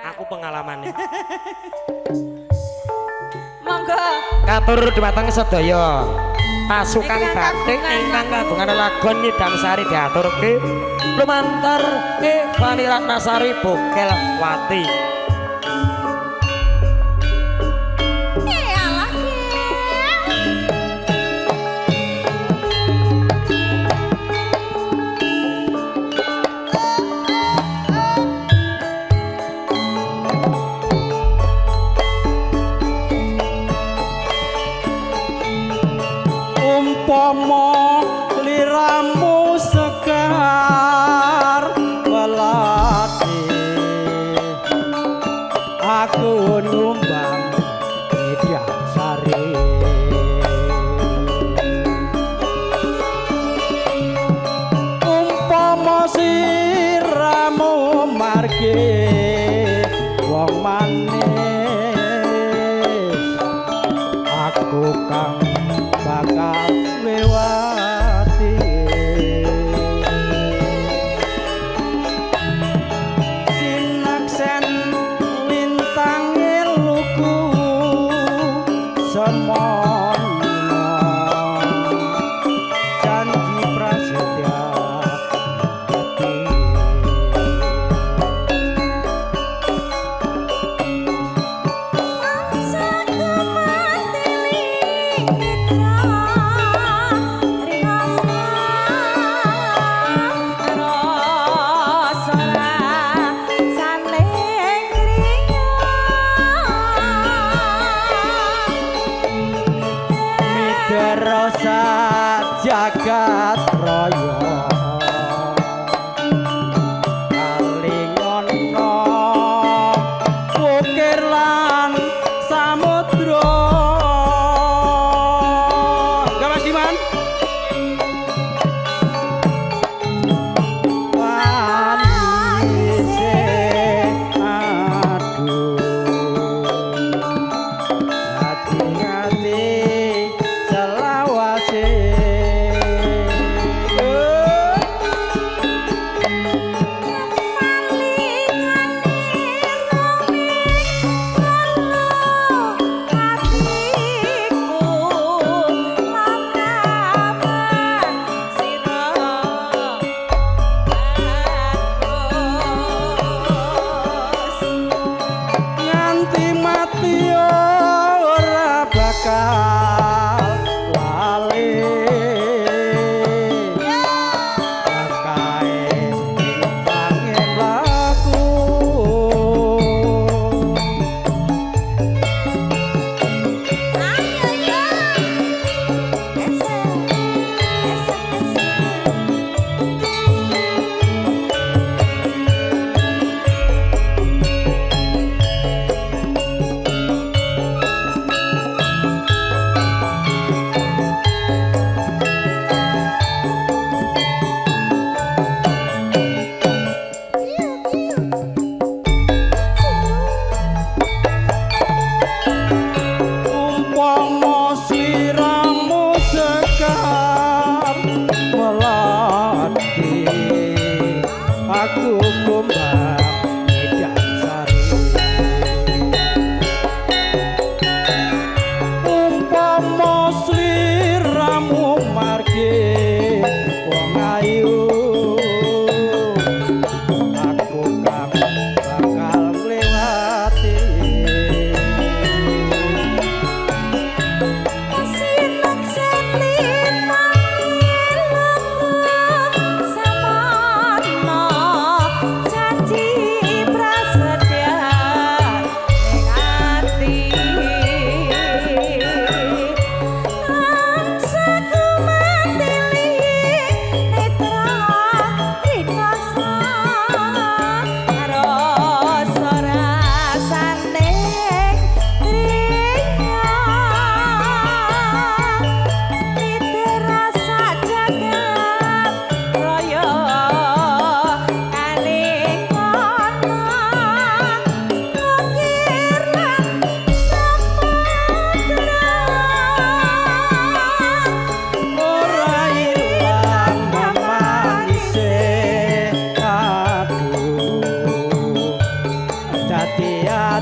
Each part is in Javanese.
Aku pengalamannya. Monggo. Katur dumateng sedaya pasukan batik ingkang kagungan lelagon Nyidam Sari diaturke lumantar Fani Ratnasari Bokel Wati. Umpama liramu sekar welati aku nyumbang Nyidam Sari umpama siramu margi wong manis aku kang bakal lewati sinaksen lintang luku semono janji prasetya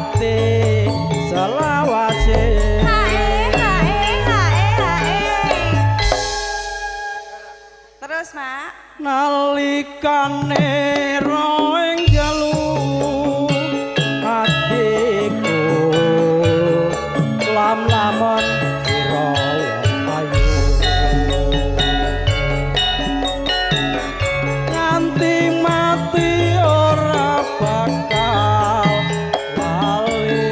ati selawase Terus, Mak. nalikane roeng jalu atiku lam-lamon sira ayu nganti mati ora bakal lali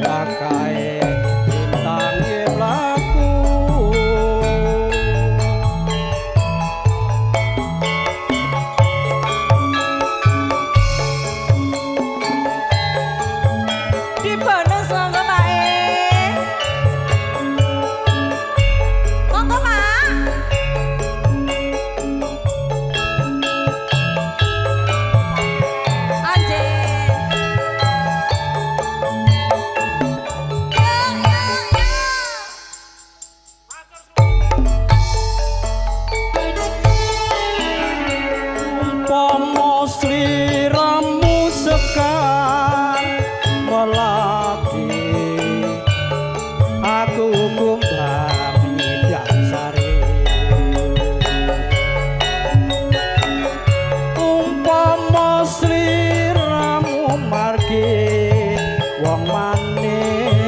wakae bintang laku Di bonus monggo, Pak. Monggo, Mak. Anjing. Yuk, yuk, yuk. umpama sliramu sekar melati aku kumbang dansari umpama sliramu margi wong maning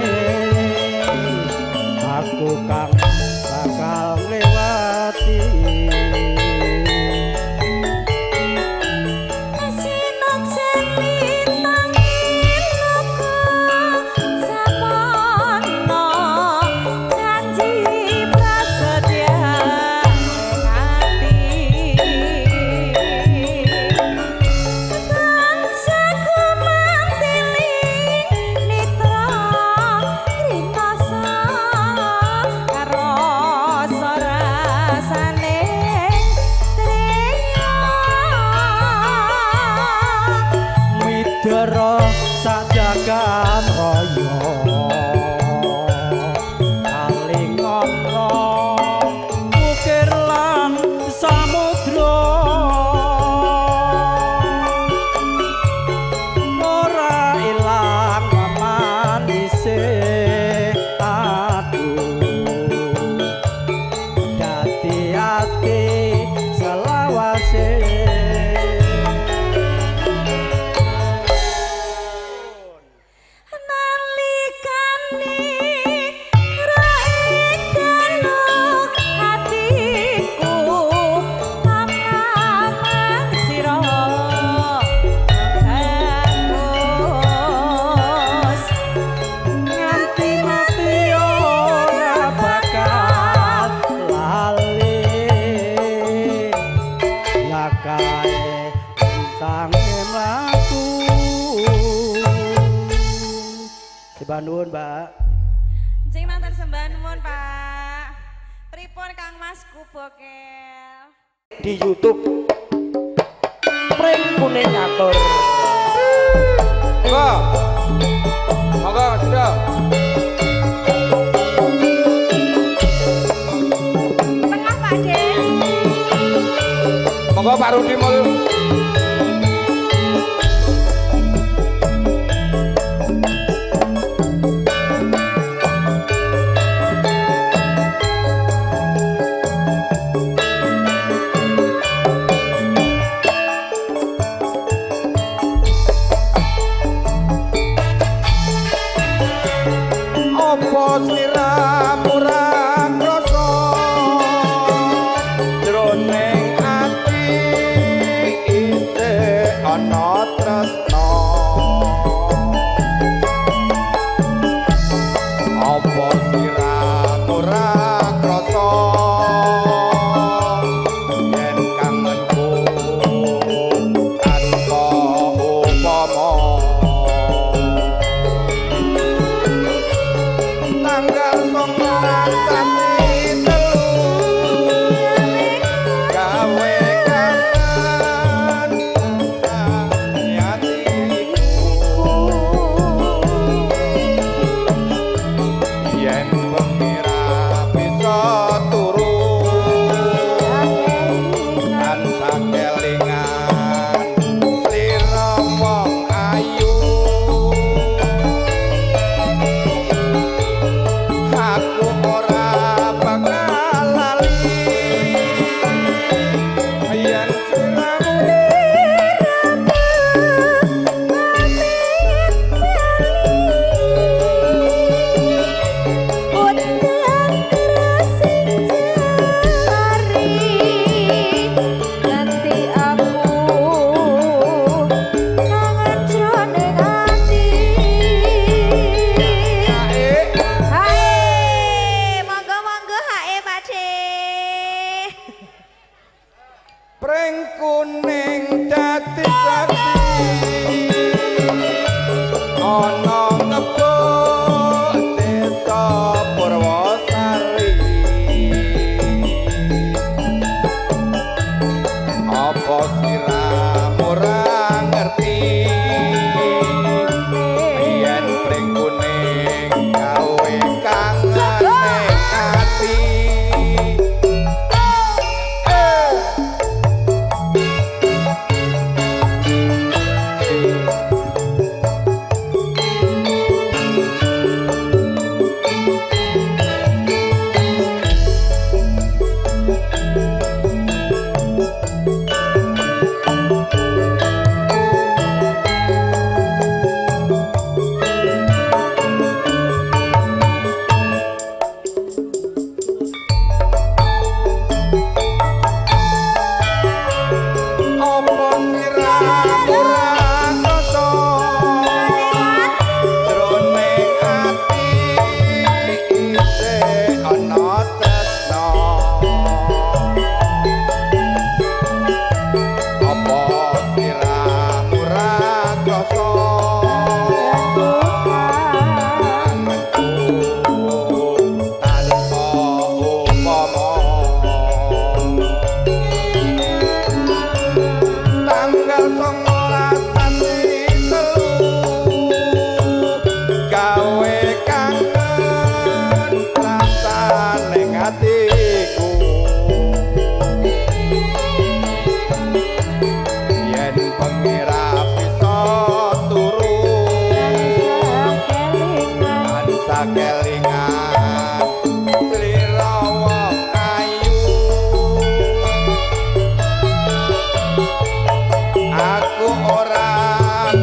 aku kang bakal lewati Sinok selintang inoko samono janji prasetya hati bangsaku mantili nitra rinasa karo sorasane treya Widara sajagat raya kalingana ukir lan samudra ora ilang manise aduh dadi ati selawase nalikane rae daluk hatiku mamang sira bagus nganti mati ora bakal lali lakae bintang mlaku Sembah nuwun, Mbak. Jeng matur sembah nuwun Pak pripun Kang Mas Kubokel di YouTube Pring Kuning Atur. Monggo. Monggo, sudah. tengah Pak De Monggo Pak Rudi monggo. Apa sliramu ra krasa jroning ati isih ana tresna apa sliramu ra krasa yen kangenku tanpa upama tanggal 19 sasi telu gawe kangen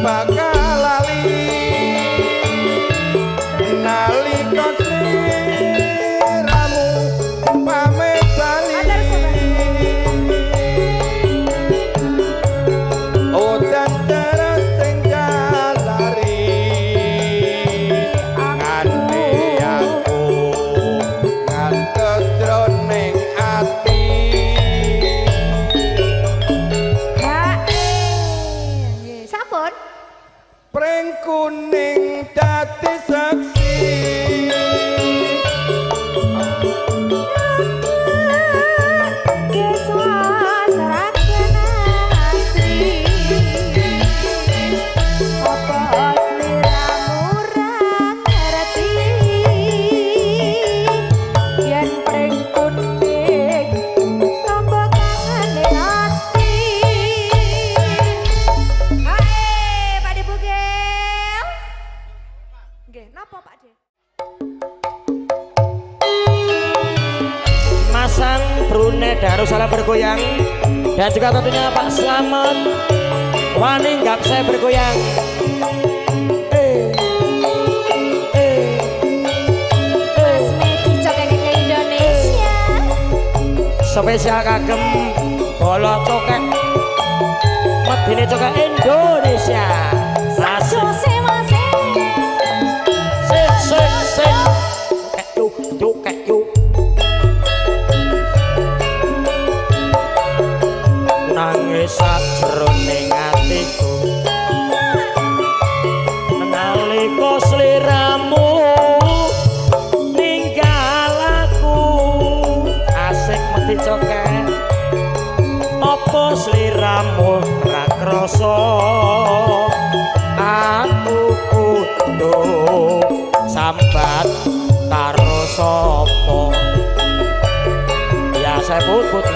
bakal lali nalika sliramu pamit bali udan terus sing kalari nganti aku ngantek jroning ati Sampun. pring kuning dadi saksi Masang Brunei Darussalam bergoyang dan juga tentunya Pak Slamet Wani nggak saya bergoyang. Mas Medi Cokeknya Indonesia. Spesial kagem bola cokek medine cokek Indonesia. Asik. Jose Mase. Sik. Cokek yuk. Nangis sajroning atiku nalika sliramu ninggal aku asik mesti cokek apa sliramu ra krasa aku kudu sambat karo sapa ya saya putut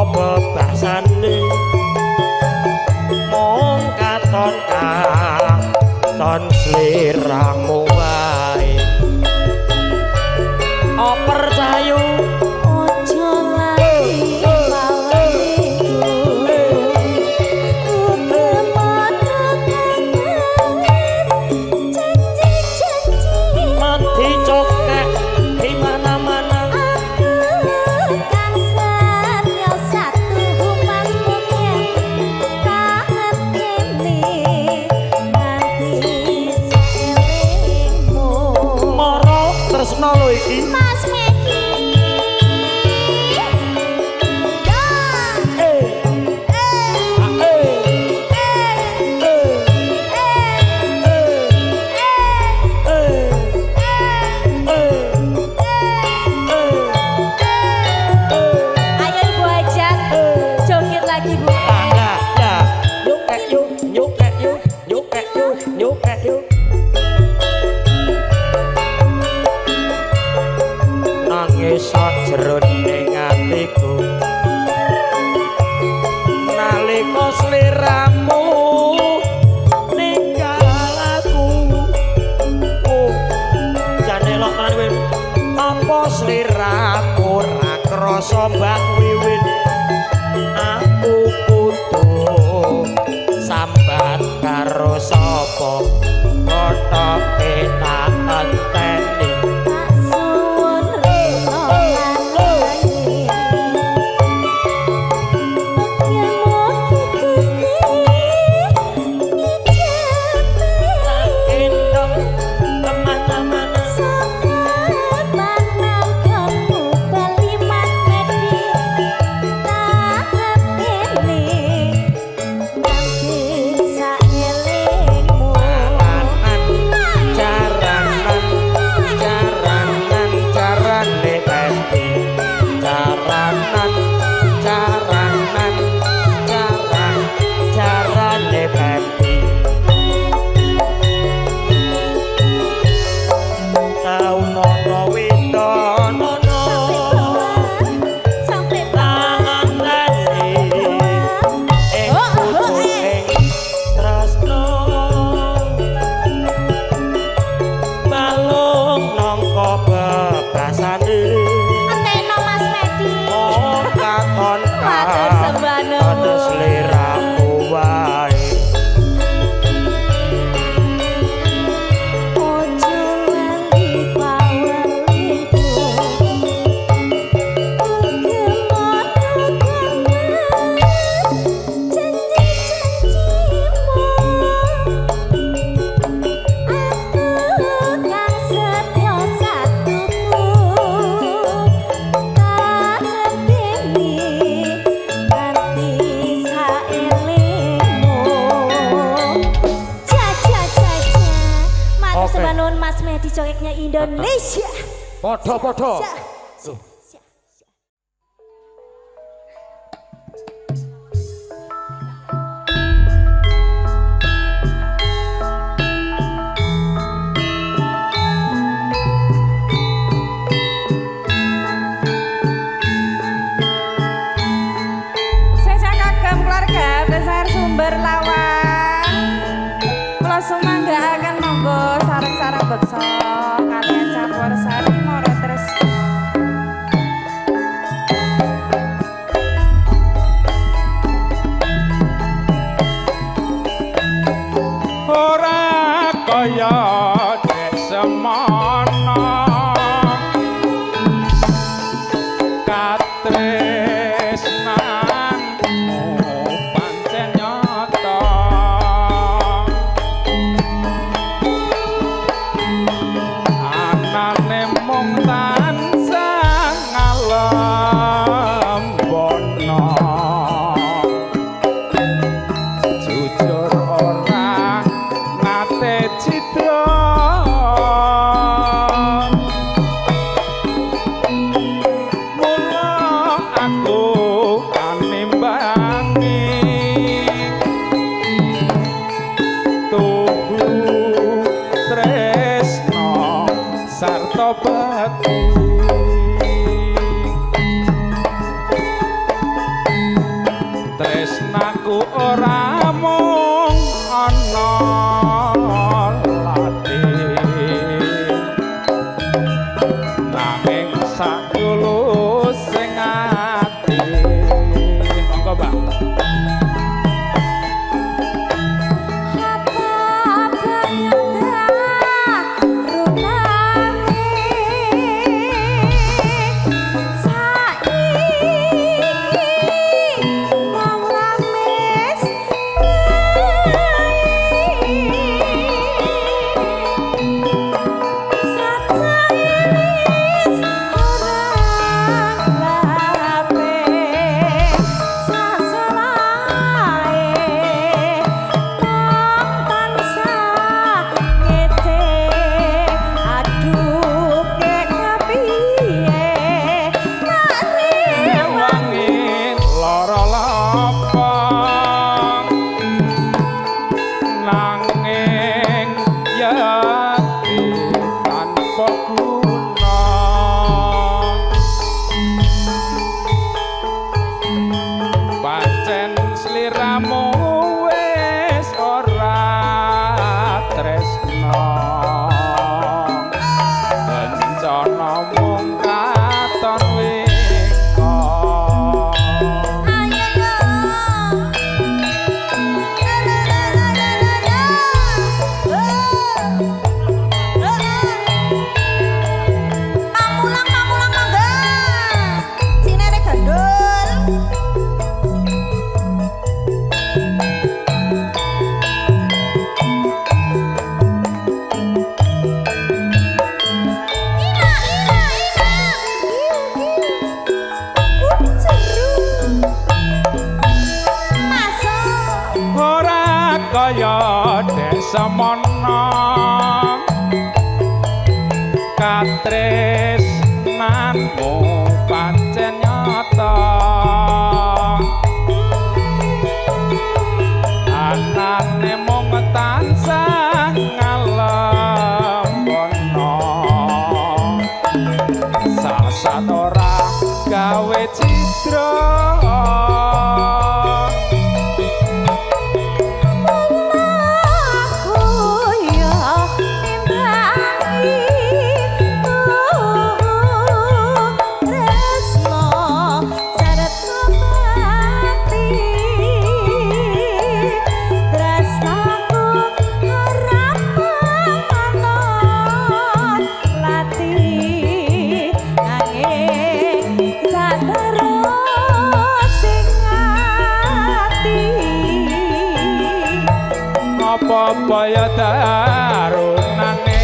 bebasane mung katon katon sliramu wae percaya Ojo lali pawaiku janji-janji mati cokek di mana-mana aku kan setia satu humas bukan kangen ini nanti seelingmu moro tresno lho iki Mas Medi ayo Ibu ajak joget lagi Bu. Nangis sajroning atiku nalika sliramu ninggal aku jane lok tenan kowe apa sliramu ra krasa mbak wiwit aku kudu sambat karo sapa kotoke tak enteni Tak suwun rena daun Mas Medi cokeknya Indonesia. Podo-podo. Saya kagem keluarga besar Sumber Lawang. Kula sumangga akan monggo sareng-sareng beksa kalian campur sari moro terus. Ora kaya dek semono katresnanmu pancen nyata anane mung tansah ngalembono jujur ora nate citra mula aku animbangi tuhu tresno sarta bakti tresnaku ora mung ana latih nanging satulus sing ati monggo Mbak semono katresnanmu pancen nyata anane mung tansah ngalembono sasat ora gawe citra apa ya darunane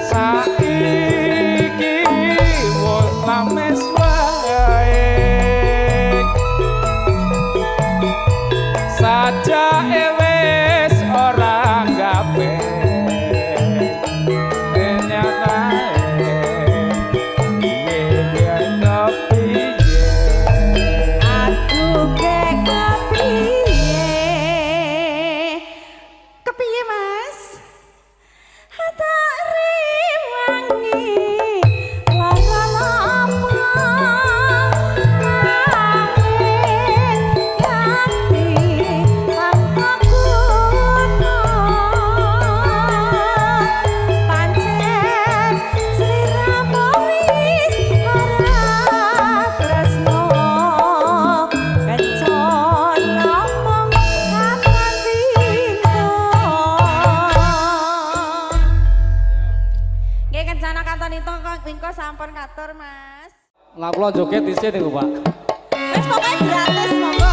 saiki wis lames wae sajake wis ora Bingko sampun katur Mas. Lah kula joget dhisik niku, Pak. Wis pokoke gratis monggo.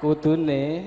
Kudune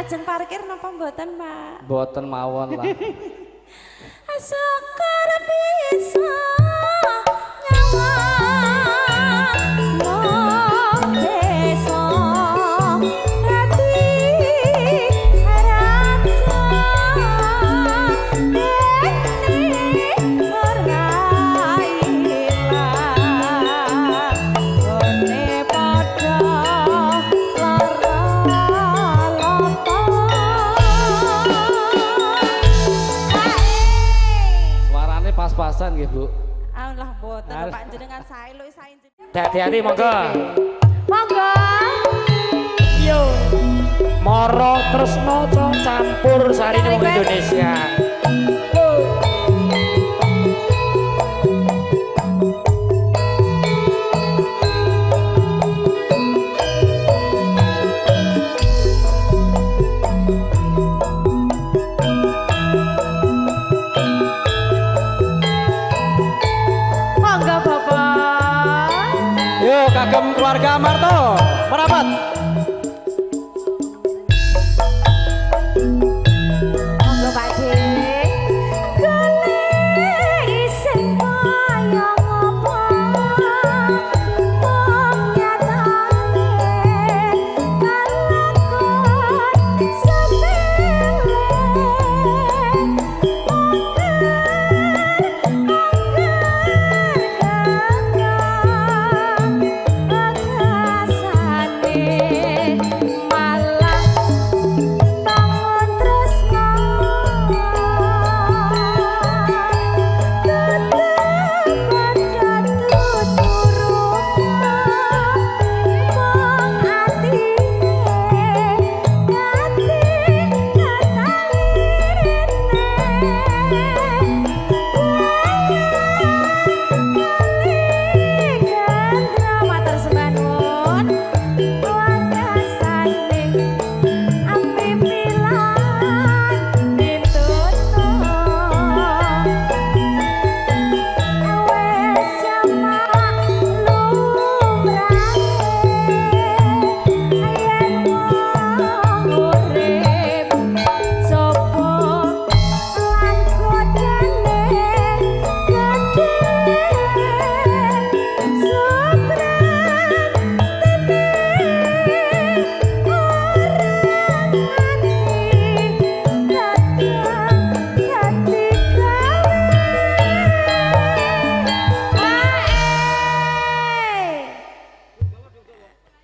Sekar bisa mboten, Pak? Mboten mawon lah. Sekar bisa nyawa nang desa ati raja kawasan nggih, Bu. Allah boten Pak jenengan sae lho sae jenengan. Hati-hati monggo. Monggo. Yo. Moro tresno campur sarine wong Indonesia. Monggo Bapak. Yo kagem keluarga Marto, merapat. Monggo Pak De. Golek isih kaya ngopo. Wong nyatane kalakon sepele.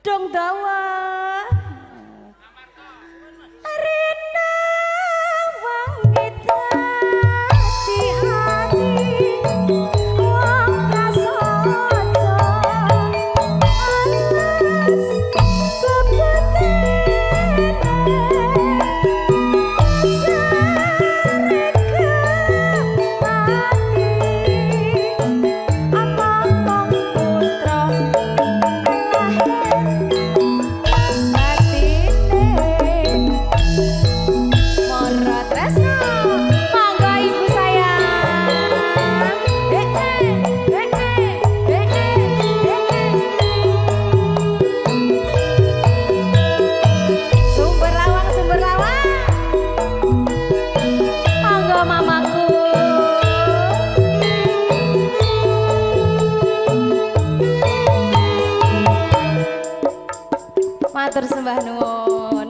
Dong dawa Rina wangit hati hati Wong prasojo alas bebetene Sareke hati Amang putra matur sembah nuwun.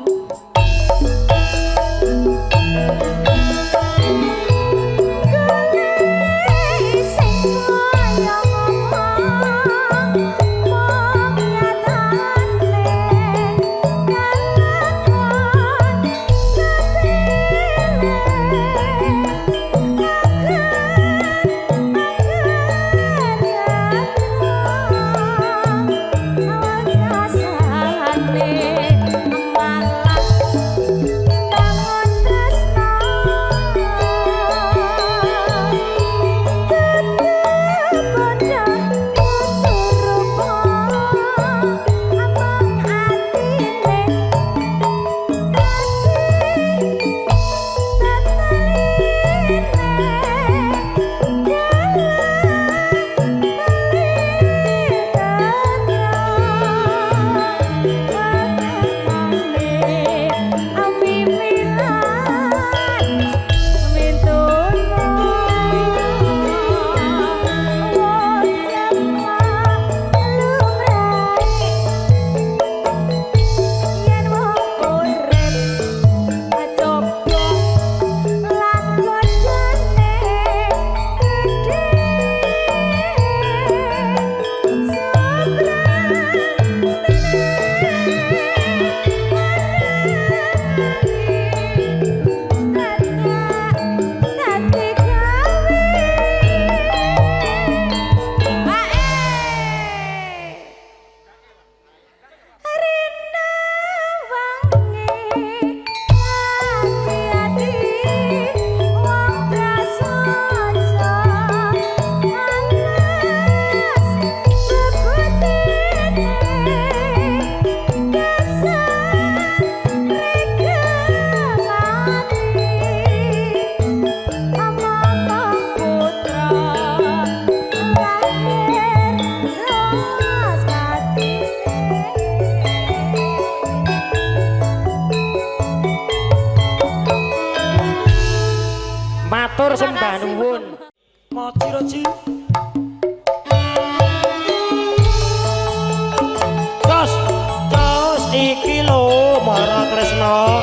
tresno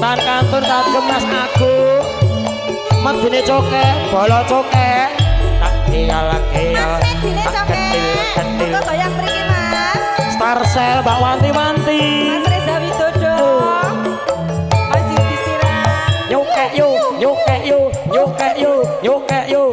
tan kantun kagem Mas Agung medine coke bola coke tak dial Mas medine coke kok goyang mriki Mas Star Cell Mbak Wanti-wanti Mas Reza Widodo Mas Yudhistira nyuke yuk nyuke yuk nyuke yuk nyuke yuk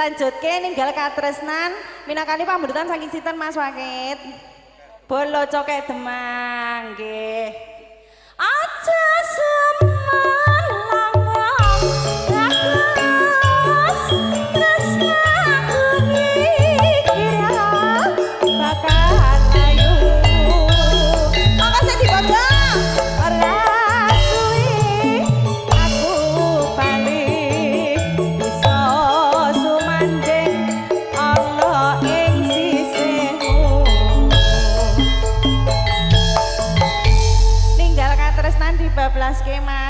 Lanjutke ninggal katresnan minangkani pambentutan saking sinten Mas Wakit. Bolo coket Demang nggih. Aja semelang bagus tresnaku kira bakal ayu. Makasih dibaca. Ora suwi aku balik bisa sumanjing ana ing sisihmu. Mas